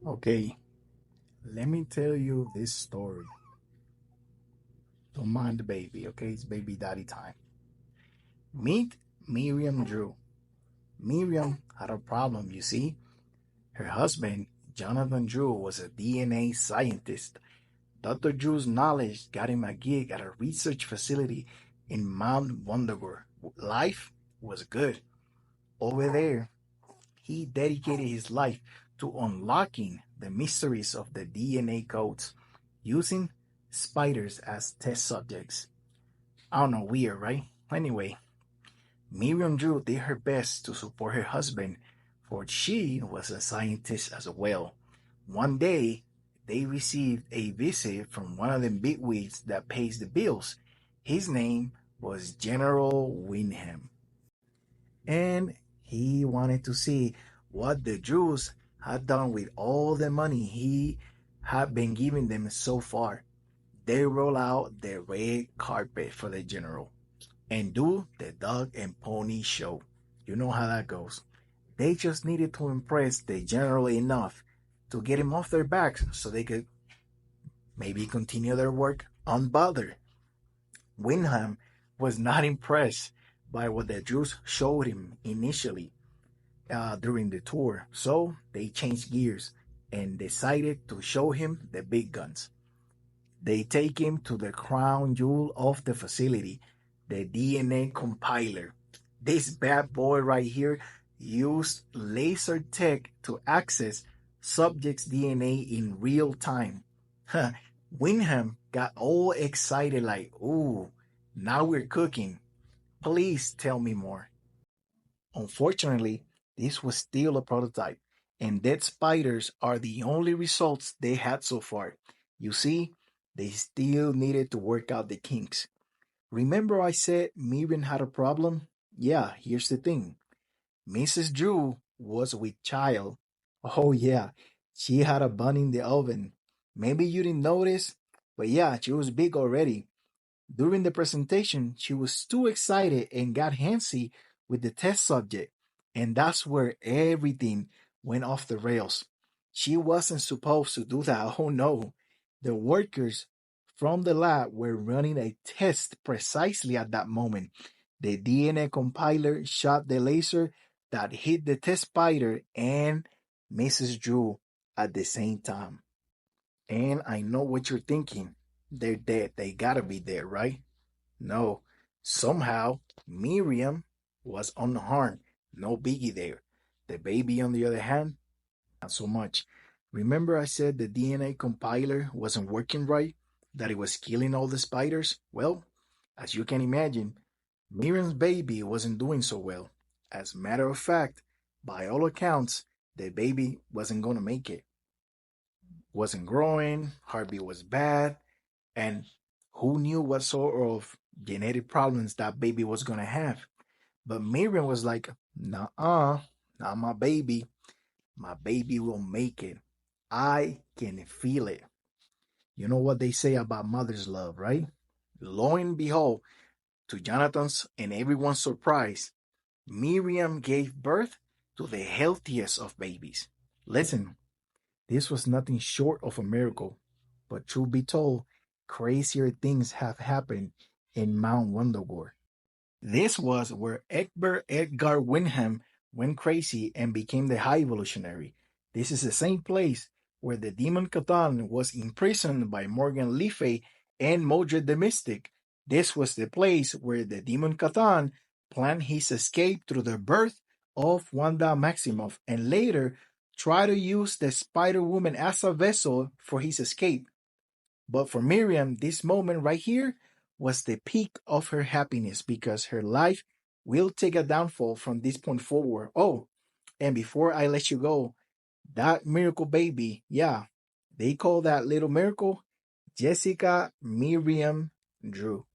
Okay, let me tell you this story. Don't mind the baby, okay? It's baby daddy time. Meet Miriam Drew. Miriam had a problem, you see. Her husband, Jonathan Drew, was a DNA scientist. Dr. Drew's knowledge got him a gig at a research facility in Mount Wondagore. Life was good. Over there, he dedicated his life to unlocking the mysteries of the DNA codes using spiders as test subjects. I don't know, weird, right? Anyway, Miriam Drew did her best to support her husband, for she was a scientist as well. One day, they received a visit from one of the bigwigs that pays the bills. His name was General Wyndham, and he wanted to see what the Drews had done with all the money he had been giving them so far. They roll out the red carpet for the general and do the dog and pony show. You know how that goes. They just needed to impress the general enough to get him off their backs so they could maybe continue their work unbothered. Wyndham was not impressed by what the Jews showed him initially during the tour, so they changed gears and decided to show him the big guns. They take him to the crown jewel of the facility, the DNA compiler. This bad boy right here used laser tech to access subjects' DNA in real time. Wyndham got all excited like, ooh, now we're cooking. Please tell me more. Unfortunately, this was still a prototype, and dead spiders are the only results they had so far. You see, they still needed to work out the kinks. Remember I said Miriam had a problem? Yeah, here's the thing. Mrs. Drew was with child. Oh yeah, she had a bun in the oven. Maybe you didn't notice, but yeah, she was big already. During the presentation, she was too excited and got handsy with the test subject, and that's where everything went off the rails. She wasn't supposed to do that. Oh no. The workers from the lab were running a test precisely at that moment. The DNA compiler shot the laser that hit the test spider and Mrs. Drew at the same time. And I know what you're thinking. They're dead. They gotta be dead, right? No. Somehow, Miriam was unharmed. No biggie there. The baby, on the other hand, not so much. Remember, I said the DNA compiler wasn't working right? That it was killing all the spiders? Well, as you can imagine, Miriam's baby wasn't doing so well. As a matter of fact, by all accounts, the baby wasn't going to make it. Wasn't growing, heartbeat was bad, and who knew what sort of genetic problems that baby was going to have. But Miriam was like, nah, not my baby. My baby will make it. I can feel it. You know what they say about mother's love, right? Lo and behold, to Jonathan's and everyone's surprise, Miriam gave birth to the healthiest of babies. Listen, this was nothing short of a miracle, but truth be told, crazier things have happened in Mount Wondagore. This was where Egbert Edgar Wyndham went crazy and became the High Evolutionary. This is the same place where the Demon Catan was imprisoned by Morgan Le Fay and Modred the Mystic. This was the place where the Demon Catan planned his escape through the birth of Wanda Maximoff and later tried to use the Spider Woman as a vessel for his escape. But for Miriam, this moment right here was the peak of her happiness because her life will take a downfall from this point forward. Oh, and before I let you go, that miracle baby, yeah, they call that little miracle Jessica Miriam Drew.